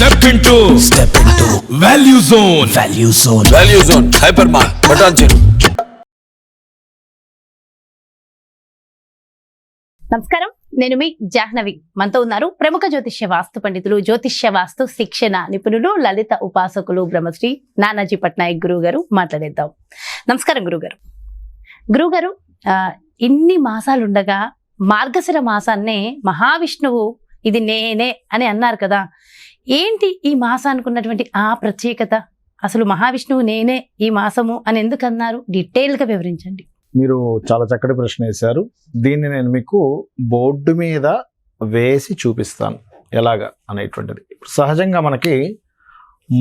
Step into Value Zone. Value Zone. Hypermart. Patanjali. నమస్కారం, నేను మీ జాహ్నవి. మనతో ఉన్నారు ప్రముఖ జ్యోతిష్య వాస్తు పండితులు, జ్యోతిష్య వాస్తు శిక్షణ నిపుణులు, లలిత ఉపాసకులు బ్రహ్మశ్రీ నానాజీ పట్నాయక్ గురువు గారు. మాట్లాడేద్దాం. నమస్కారం గురుగారు. గురుగారు, ఇన్ని మాసాలుండగా మార్గశిర మాసాన్నే మహావిష్ణువు ఇది నేనే అని అన్నారు కదా, ఏంటి ఈ మాసానికి ఉన్నటువంటి ఆ ప్రత్యేకత? అసలు మహావిష్ణువు నేనే ఈ మాసము అని ఎందుకు అన్నారు? డీటెయిల్గా వివరించండి. మీరు చాలా చక్కటి ప్రశ్న వేశారు. దీన్ని నేను మీకు బోర్డు మీద వేసి చూపిస్తాను ఎలాగా అనేటువంటిది. సహజంగా మనకి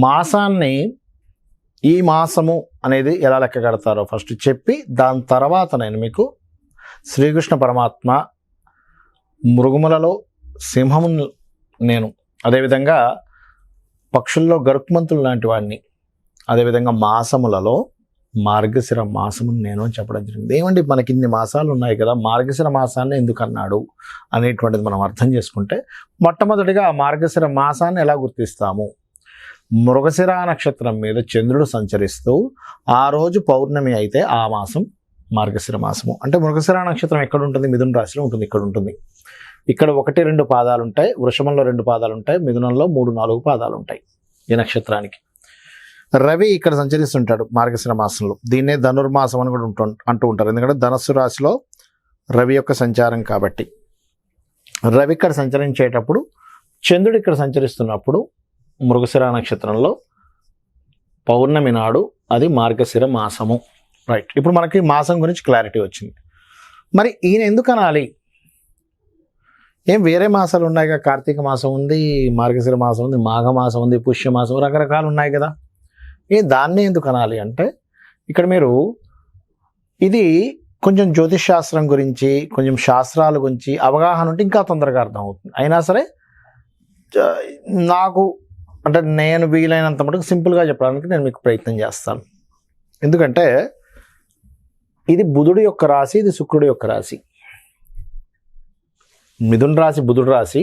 మాసాన్ని ఈ మాసము అనేది ఎలా లెక్క కడతారో ఫస్ట్ చెప్పి దాని తర్వాత నేను మీకు శ్రీకృష్ణ పరమాత్మ మృగములలో సింహము నేను, అదేవిధంగా పక్షుల్లో గరుక్మంతులు లాంటి వాడిని, అదేవిధంగా మాసములలో మార్గశిర మాసము నేను అని చెప్పడం జరిగింది. ఏమండి మనకి ఇన్ని మాసాలు ఉన్నాయి కదా, మార్గశిర మాసాన్ని ఎందుకు అన్నాడు అనేటువంటిది మనం అర్థం చేసుకుంటే, మొట్టమొదటిగా మార్గశిర మాసాన్ని ఎలా గుర్తిస్తాము? మృగశిర నక్షత్రం మీద చంద్రుడు సంచరిస్తూ ఆ రోజు పౌర్ణమి అయితే ఆ మాసం మార్గశిర మాసము. అంటే మృగశిర నక్షత్రం ఎక్కడ ఉంటుంది? మిథున రాశిలో ఉంటుంది. ఇక్కడ ఉంటుంది. ఇక్కడ 1-2 పాదాలు ఉంటాయి, వృషభంలో 2 పాదాలు ఉంటాయి, మిథునంలో 3-4 పాదాలు ఉంటాయి ఈ నక్షత్రానికి. రవి ఇక్కడ సంచరిస్తుంటాడు మార్గశిర మాసంలో. దీన్నే ధనుర్మాసం అని కూడా అంటూ ఉంటారు, ఎందుకంటే ధనస్సు రాశిలో రవి యొక్క సంచారం కాబట్టి. రవి ఇక్కడ సంచరించేటప్పుడు, చంద్రుడు ఇక్కడ సంచరిస్తున్నప్పుడు మృగశిర నక్షత్రంలో పౌర్ణమి నాడు అది మార్గశిర మాసము. రైట్, ఇప్పుడు మనకి మాసం గురించి క్లారిటీ వచ్చింది. మరి ఈయన ఎందుకు అనాలి? ఏం వేరే మాసాలు ఉన్నాయిగా, కార్తీక మాసం ఉంది, మార్గశిర మాసం ఉంది, మాఘమాసం ఉంది, పుష్యమాసం, రకరకాలు ఉన్నాయి కదా, దాన్ని ఎందుకు అనాలి అంటే, ఇక్కడ మీరు ఇది కొంచెం జ్యోతిష్ శాస్త్రం గురించి, కొంచెం శాస్త్రాల గురించి అవగాహన ఉంటే ఇంకా తొందరగా అర్థం అవుతుంది. అయినా సరే నాకు అంటే నేను వీలైనంత మటుకు సింపుల్గా చెప్పడానికి నేను మీకు ప్రయత్నం చేస్తాను. ఎందుకంటే ఇది బుధుడి యొక్క రాశి, ఇది శుక్రుడి యొక్క రాశి. మిథున రాశి బుధుడు రాశి,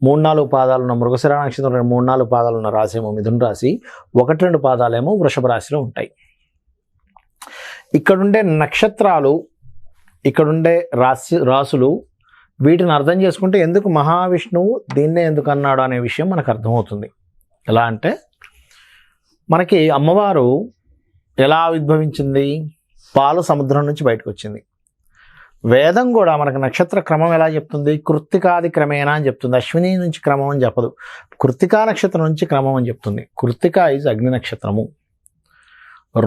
3-4 పాదాలు ఉన్న మృగశిర నక్షత్రం 3-4 పాదాలు ఉన్న రాశి ఏమో మిథున రాశి, 1-2 పాదాలేమో వృషభ రాశిలో ఉంటాయి. ఇక్కడుండే నక్షత్రాలు, ఇక్కడుండే రాసులు, వీటిని అర్థం చేసుకుంటే ఎందుకు మహావిష్ణువు దీన్నే ఎందుకు అన్నాడు అనే విషయం మనకు అర్థమవుతుంది. ఎలా అంటే, మనకి అమ్మవారు ఎలా ఆవిర్భవించింది? పాలు సముద్రం నుంచి బయటకు వచ్చింది. వేదం కూడా మనకు నక్షత్ర క్రమం ఎలా చెప్తుంది? కృత్తికాది క్రమేణ అని చెప్తుంది. అశ్విని నుంచి క్రమం అని చెప్పదు, కృత్తికా నక్షత్రం నుంచి క్రమం అని చెప్తుంది. కృత్తిక ఈజ్ అగ్ని నక్షత్రము,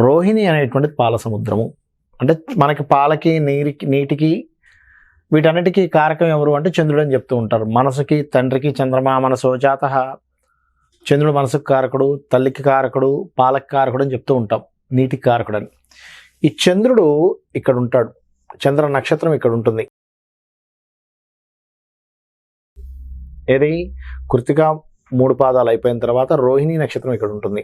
రోహిణి అనేటువంటిది పాల సముద్రము. అంటే మనకి పాలకి, నీటికి, వీటన్నిటికీ కారకం ఎవరు అంటే చంద్రుడు అని చెప్తూ ఉంటారు. మనసుకి, తండ్రికి చంద్రమా మనసో జాతః, చంద్రుడు మనసుకు కారకుడు, తల్లికి కారకుడు, పాలకి కారకుడు అని చెప్తూ ఉంటాం, నీటికి కారకుడు అని. ఈ చంద్రుడు ఇక్కడ ఉంటాడు, చంద్ర నక్షత్రం ఇక్కడ ఉంటుంది. ఏది? కృత్తిక 3 పాదాలు అయిపోయిన తర్వాత రోహిణి నక్షత్రం ఇక్కడ ఉంటుంది.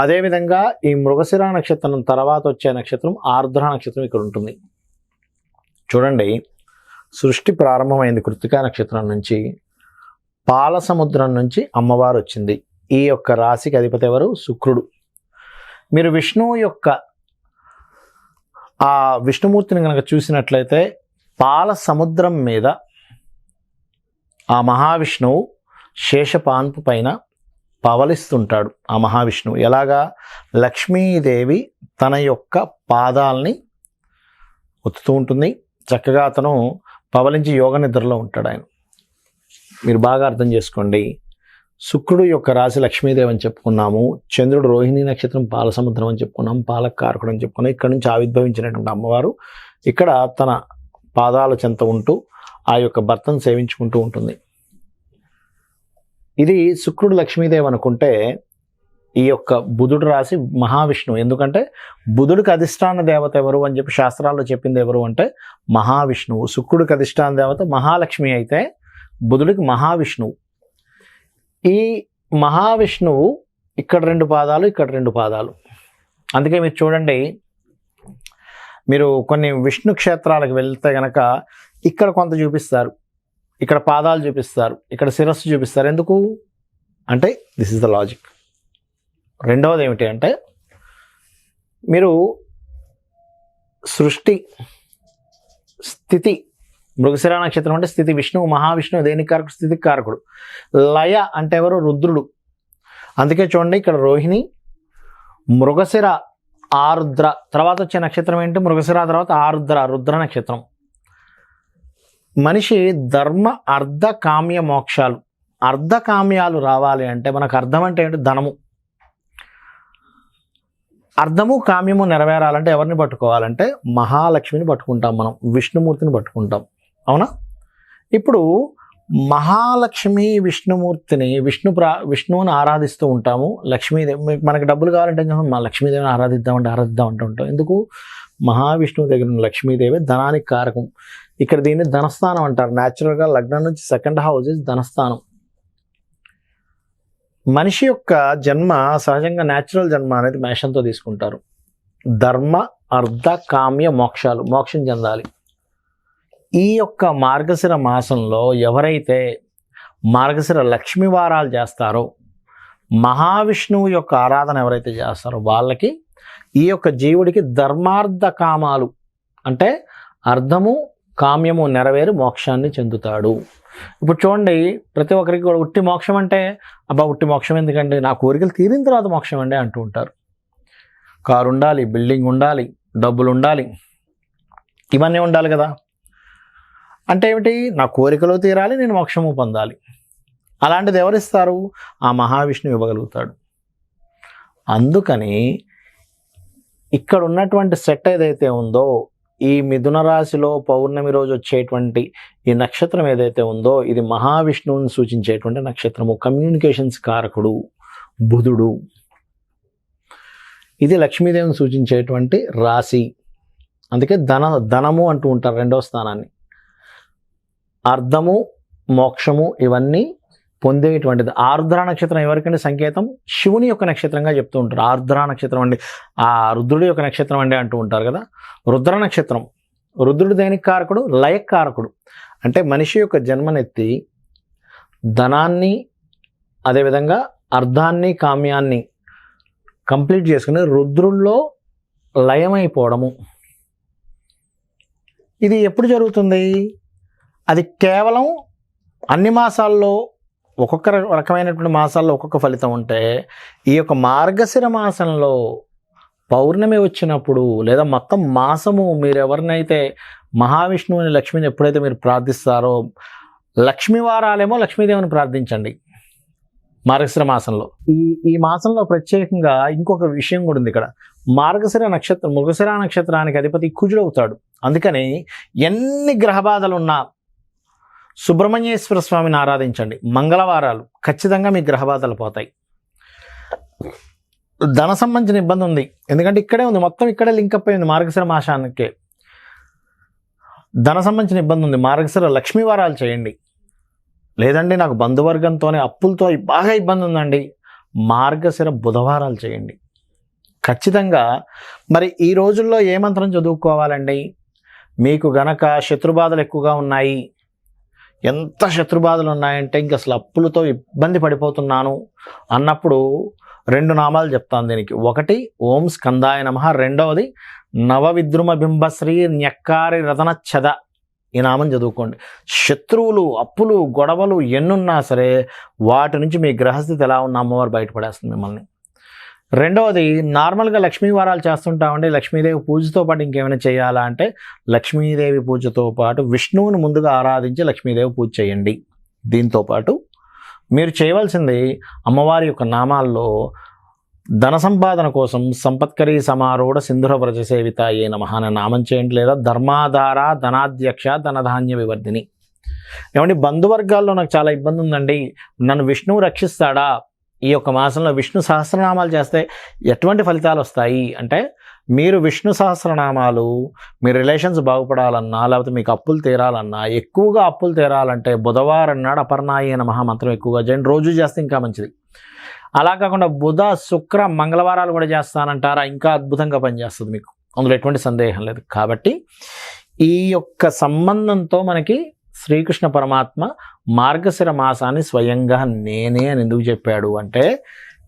అదేవిధంగా ఈ మృగశిర నక్షత్రం తర్వాత వచ్చే నక్షత్రం ఆర్ద్ర నక్షత్రం ఇక్కడ ఉంటుంది. చూడండి, సృష్టి ప్రారంభమైంది కృత్తిక నక్షత్రం నుంచి. పాల సముద్రం నుంచి అమ్మవారు వచ్చింది. ఈ యొక్క రాశికి అధిపతి ఎవరు? శుక్రుడు. మీరు విష్ణువు యొక్క ఆ విష్ణుమూర్తిని కనుక చూసినట్లయితే పాల సముద్రం మీద ఆ మహావిష్ణువు శేషపాన్పు పైన పవలిస్తుంటాడు. ఆ మహావిష్ణువు ఎలాగా? లక్ష్మీదేవి తన యొక్క పాదాలని ఒత్తుతూ ఉంటుంది. చక్కగా అతను పవలించి యోగ నిద్రలో ఉంటాడు ఆయన. మీరు బాగా అర్థం చేసుకోండి. శుక్రుడు యొక్క రాశి లక్ష్మీదేవి అని చెప్పుకున్నాము, చంద్రుడు రోహిణి నక్షత్రం పాల సముద్రం అని చెప్పుకున్నాము, పాలకారకుడు అని చెప్పుకున్నాం. ఇక్కడ నుంచి ఆవిర్భవించినటువంటి అమ్మవారు ఇక్కడ తన పాదాల చెంత ఉంటూ ఆ యొక్క భర్తను సేవించుకుంటూ ఉంటుంది. ఇది శుక్రుడు లక్ష్మీదేవి అనుకుంటే, ఈ యొక్క బుధుడు రాశి మహావిష్ణువు. ఎందుకంటే బుధుడికి అధిష్టాన దేవత ఎవరు అని చెప్పి శాస్త్రాల్లో చెప్పింది ఎవరు అంటే మహావిష్ణువు. శుక్రుడికి అధిష్టాన దేవత మహాలక్ష్మి అయితే బుధుడికి మహావిష్ణువు. ఈ మహావిష్ణువు ఇక్కడ 2 పాదాలు, ఇక్కడ 2 పాదాలు. అందుకే మీరు చూడండి, మీరు కొన్ని విష్ణు క్షేత్రాలకు వెళ్తే గనక ఇక్కడ కొంత చూపిస్తారు, ఇక్కడ పాదాలు చూపిస్తారు, ఇక్కడ శిరస్సు చూపిస్తారు. ఎందుకు? అంటే దిస్ ఇస్ ద లాజిక్. రెండవది ఏమిటి అంటే మీరు సృష్టి స్థితి, మృగశిర నక్షత్రం అంటే స్థితి, విష్ణువు మహావిష్ణువు దేనికి కారకుడు? స్థితికి కారకుడు. లయ అంటే ఎవరు? రుద్రుడు. అందుకే చూడండి ఇక్కడ రోహిణి, మృగశిర, ఆరుద్ర, తర్వాత వచ్చే నక్షత్రం ఏంటి? మృగశిర తర్వాత ఆరుద్ర, రుద్ర నక్షత్రం. మనిషి ధర్మ అర్ధ కామ్య మోక్షాలు, అర్ధకామ్యాలు రావాలి అంటే మనకు అర్థం అంటే ఏంటి? ధనము. అర్ధము కామ్యము నెరవేరాలంటే ఎవరిని పట్టుకోవాలంటే మహాలక్ష్మిని పట్టుకుంటాం మనం, విష్ణుమూర్తిని పట్టుకుంటాం. అవునా? ఇప్పుడు మహాలక్ష్మి విష్ణుమూర్తిని విష్ణువుని ఆరాధిస్తూ ఉంటాము. లక్ష్మీదేవి మనకి డబ్బులు కావాలంటే మా లక్ష్మీదేవిని ఆరాధిద్దాం ఉంటాం. ఎందుకు? మహావిష్ణువు దగ్గర ఉన్న లక్ష్మీదేవి ధనానికి కారకం. ఇక్కడ దీన్ని ధనస్థానం అంటారు. న్యాచురల్గా లగ్నం నుంచి సెకండ్ హౌస్ ఇస్ ధనస్థానం. మనిషి యొక్క జన్మ సహజంగా న్యాచురల్ జన్మ అనేది మేషంతో తీసుకుంటారు. ధర్మ అర్ధ కామ్య మోక్షాలు, మోక్షం చెందాలి. ఈ యొక్క మార్గశిర మాసంలో ఎవరైతే మార్గశిర లక్ష్మీ వారాలు చేస్తారో, మహావిష్ణువు యొక్క ఆరాధన ఎవరైతే చేస్తారో వాళ్ళకి ఈ యొక్క జీవుడికి ధర్మార్థ కామాలు అంటే అర్థము కామ్యము నెరవేరి మోక్షాన్ని చెందుతాడు. ఇప్పుడు చూడండి, ప్రతి ఒక్కరికి కూడా ఉట్టి మోక్షం అంటే అబ్బా ఉట్టి మోక్షం ఎందుకండి, నా కోరికలు తీరిన తర్వాత మోక్షం అండి అంటూ ఉంటారు. కారు ఉండాలి, బిల్డింగ్ ఉండాలి, డబ్బులు ఉండాలి, ఇవన్నీ ఉండాలి కదా. అంటే ఏమిటి? నా కోరికలు తీరాలి, నేను మోక్షము పొందాలి. అలాంటిది ఎవరిస్తారు? ఆ మహావిష్ణువు ఇవ్వగలుగుతాడు. అందుకని ఇక్కడ ఉన్నటువంటి సెట్ ఏదైతే ఉందో, ఈ మిథున రాశిలో పౌర్ణమి రోజు వచ్చేటువంటి ఈ నక్షత్రం ఏదైతే ఉందో ఇది మహావిష్ణువుని సూచించేటువంటి నక్షత్రము. కమ్యూనికేషన్స్ కారకుడు బుధుడు. ఇది లక్ష్మీదేవిని సూచించేటువంటి రాశి. అందుకే ధనము అంటూ ఉంటారు రెండవ స్థానాన్ని. అర్ధము మోక్షము ఇవన్నీ పొందేటువంటిది. ఆరుద్ర నక్షత్రం ఎవరికంటే సంకేతం? శివుని యొక్క నక్షత్రంగా చెప్తూ ఉంటారు. ఆరుద్ర నక్షత్రం అండి, ఆ రుద్రుడి యొక్క నక్షత్రం అండి అంటూ ఉంటారు కదా. రుద్ర నక్షత్రం, రుద్రుడు దేనికి కారకుడు? లయకారకుడు. అంటే మనిషి యొక్క జన్మనెత్తి ధనాన్ని అదేవిధంగా అర్ధాన్ని కామ్యాన్ని కంప్లీట్ చేసుకుని రుద్రుల్లో లయమైపోవడము. ఇది ఎప్పుడు జరుగుతుంది? అది కేవలం అన్ని మాసాల్లో ఒక్కొక్క రకమైనటువంటి మాసాల్లో ఒక్కొక్క ఫలితం ఉంటే, ఈ యొక్క మార్గశిర మాసంలో పౌర్ణమి వచ్చినప్పుడు లేదా మొత్తం మాసము మీరు ఎవరినైతే మహావిష్ణువుని లక్ష్మిని ఎప్పుడైతే మీరు ప్రార్థిస్తారో, లక్ష్మీ వారాలేమో లక్ష్మీదేవిని ప్రార్థించండి మార్గశిర మాసంలో. ఈ మాసంలో ప్రత్యేకంగా ఇంకొక విషయం కూడా ఉంది. ఇక్కడ మృగశిర నక్షత్రానికి అధిపతి కుజుడు అవుతాడు. అందుకని ఎన్ని గ్రహ బాధలు ఉన్నా సుబ్రహ్మణ్యేశ్వర స్వామిని ఆరాధించండి. మంగళవారాలు ఖచ్చితంగా మీ గ్రహ బాధలు పోతాయి. ధన సంబంధించిన ఇబ్బంది ఉంది, ఎందుకంటే ఇక్కడే ఉంది, మొత్తం ఇక్కడే లింకప్ అయింది. మార్గశిర మాసానికే ధన సంబంధించిన ఇబ్బంది ఉంది. మార్గశిర లక్ష్మీ వారాలు చేయండి. లేదండి నాకు బంధువర్గంతోనే అప్పులతో బాగా ఇబ్బంది ఉందండి, మార్గశిర బుధవారాలు చేయండి ఖచ్చితంగా. మరి ఈ రోజుల్లో ఏ మంత్రం చదువుకోవాలండి? మీకు గనక శత్రుబాధలు ఎక్కువగా ఉన్నాయి, ఎంత శత్రుబాధలు ఉన్నాయంటే ఇంక అసలు అప్పులతో ఇబ్బంది పడిపోతున్నాను అన్నప్పుడు 2 నామాలు చెప్తాను దీనికి. ఒకటి ఓం స్కందాయ నమః, రెండవది నవవిద్రుమ బింబశ్రీ న్యక్కారి రతనచ్చద. ఈ నామం చదువుకోండి. శత్రువులు అప్పులు గొడవలు ఎన్నున్నా సరే వాటి నుంచి మీ గ్రహస్థితి ఎలా ఉన్న అమ్మవారు బయటపడేస్తుంది మిమ్మల్ని. రెండవది నార్మల్గా లక్ష్మీ వారాలు చేస్తుంటామండి. లక్ష్మీదేవి పూజతో పాటు ఇంకేమైనా చేయాలా అంటే లక్ష్మీదేవి పూజతో పాటు విష్ణువుని ముందుగా ఆరాధించి లక్ష్మీదేవి పూజ చేయండి. దీంతో పాటు మీరు చేయవలసింది అమ్మవారి యొక్క నామాల్లో ధన సంపాదన కోసం సంపత్కరీ సమారూఢ సింధుర వ్రజ సేవితాయే నమః అనే నామం చేయండి. లేదా ధర్మాధార ధనాధ్యక్ష ధనధాన్య వివర్ధిని. ఏమంటే బంధువర్గాల్లో నాకు చాలా ఇబ్బంది ఉందండి, నన్ను విష్ణువు రక్షిస్తాడా? ఈ యొక్క మాసంలో విష్ణు సహస్రనామాలు చేస్తే ఎటువంటి ఫలితాలు వస్తాయి అంటే, మీరు విష్ణు సహస్రనామాలు మీ రిలేషన్స్ బాగుపడాలన్నా లేకపోతే మీకు అప్పులు తీరాలన్నా, ఎక్కువగా అప్పులు తీరాలంటే బుధవారం నాడు అపర్ణాయే నమః మంత్రం ఎక్కువగా చేయండి. రోజు చేస్తే ఇంకా మంచిది. అలా కాకుండా బుధ శుక్ర మంగళవారాలు కూడా చేస్తానంటారా, ఇంకా అద్భుతంగా పనిచేస్తుంది మీకు, అందులో ఎటువంటి సందేహం లేదు. కాబట్టి ఈ యొక్క సంబంధంతో మనకి శ్రీకృష్ణ పరమాత్మ మార్గశిర మాసాన్ని స్వయంగా నేనే అని ఎందుకు చెప్పాడు అంటే,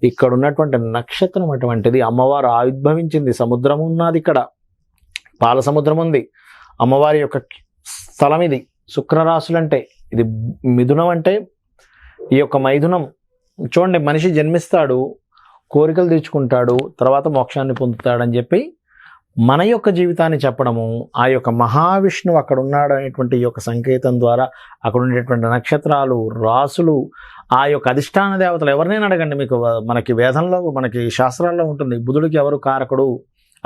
ఇక్కడ ఉన్నటువంటి నక్షత్రం అటువంటిది. అమ్మవారు ఆవిర్భవించింది, సముద్రం ఉన్నది, ఇక్కడ పాల సముద్రం ఉంది. అమ్మవారి యొక్క స్థలం ఇది. శుక్రరాశులు అంటే ఇది మిథునం, అంటే ఈ యొక్క మైథునం. చూడండి, మనిషి జన్మిస్తాడు, కోరికలు తీర్చుకుంటాడు, తర్వాత మోక్షాన్ని పొందుతాడని చెప్పి మన యొక్క జీవితాన్ని చెప్పడము, ఆ యొక్క మహావిష్ణువు అక్కడ ఉన్నాడు అనేటువంటి ఈ యొక్క సంకేతం ద్వారా అక్కడ ఉండేటువంటి నక్షత్రాలు, రాసులు, ఆ యొక్క అధిష్టాన దేవతలు ఎవరినైనా అడగండి, మీకు మనకి వేదంలో, మనకి శాస్త్రాల్లో ఉంటుంది. బుధుడికి ఎవరు కారకుడు,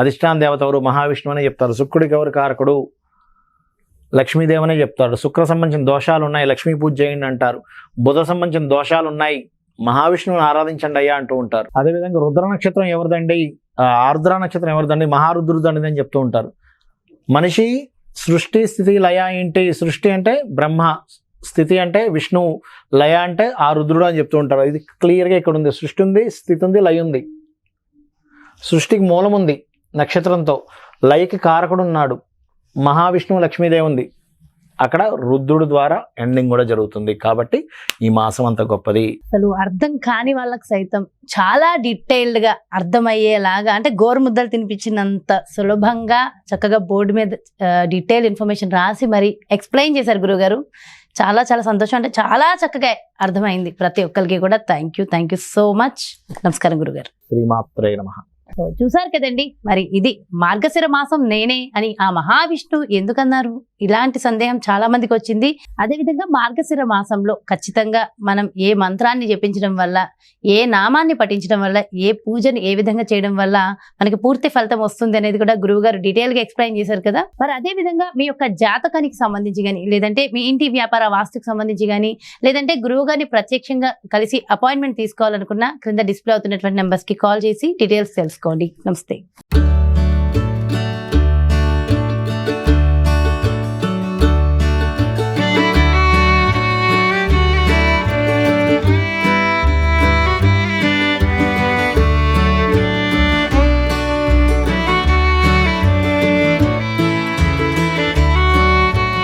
అధిష్టాన దేవత ఎవరు, మహావిష్ణువు అనే చెప్తారు. శుక్రుడికి ఎవరు కారకుడు, లక్ష్మీదేవనే చెప్తాడు. శుక్ర సంబంధించిన దోషాలు ఉన్నాయి, లక్ష్మీ పూజ చేయండి అంటారు. బుధ సంబంధించిన దోషాలు ఉన్నాయి, మహావిష్ణువుని ఆరాధించండి అయ్యా అంటూ ఉంటారు. అదేవిధంగా రుద్ర నక్షత్రం ఎవరిదండి, ఆర్ద్ర నక్షత్రం ఎవరిదండి, మహారుద్రుదండి అని చెప్తూ ఉంటారు. మనిషి సృష్టి, స్థితి, లయ ఏంటి? సృష్టి అంటే బ్రహ్మ, స్థితి అంటే విష్ణువు, లయ అంటే ఆ రుద్రుడు అని చెప్తూ ఉంటారు. ఇది క్లియర్గా ఇక్కడ ఉంది. సృష్టి ఉంది, స్థితి ఉంది, లయ ఉంది. సృష్టికి మూలం ఉంది నక్షత్రంతో, లయకి కారకుడు ఉన్నాడు మహావిష్ణువు, లక్ష్మీదేవి ఉంది. అక్కడ రుద్రుడు ద్వారా ఎండింగ్ కూడా జరుగుతుంది. కాబట్టి ఈ మాసం అంత గొప్పది. అసలు అర్థం కాని వాళ్ళకి సైతం చాలా డీటెయిల్డ్ గా అర్థమయ్యేలాగా, అంటే గోరుముద్దలు తినిపించినంత సులభంగా చక్కగా బోర్డు మీద డీటెయిల్ ఇన్ఫర్మేషన్ రాసి మరి ఎక్స్ప్లెయిన్ చేశారు గురుగారు. చాలా చాలా సంతోషం, అంటే చాలా చక్కగా అర్థమైంది ప్రతి ఒక్కరికి కూడా. Thank you so much. నమస్కారం గురుగారు. శ్రీమాత్రే నమః. సో చూసారు కదండి, మరి ఇది మార్గశిర మాసం నేనే అని ఆ మహావిష్ణు ఎందుకన్నారు? ఇలాంటి సందేహం చాలా మందికి వచ్చింది. అదేవిధంగా మార్గశిర మాసంలో ఖచ్చితంగా మనం ఏ మంత్రాన్ని జపించడం వల్ల, ఏ నామాన్ని పఠించడం వల్ల, ఏ పూజని ఏ విధంగా చేయడం వల్ల మనకి పూర్తి ఫలితం వస్తుంది అనేది కూడా గురువు గారు డీటెయిల్ గా ఎక్స్ప్లెయిన్ చేశారు కదా. మరి అదే విధంగా మీ యొక్క జాతకానికి సంబంధించి కానీ, లేదంటే మీ ఇంటి వ్యాపార వాస్తుకు సంబంధించి కానీ, లేదంటే గురువు గారిని ప్రత్యక్షంగా కలిసి అపాయింట్మెంట్ తీసుకోవాలనుకున్నా క్రింద డిస్ప్లే అవుతున్నటువంటి నెంబర్స్ కి కాల్ చేసి డీటెయిల్స్ తెలుసుకోండి. నమస్తే.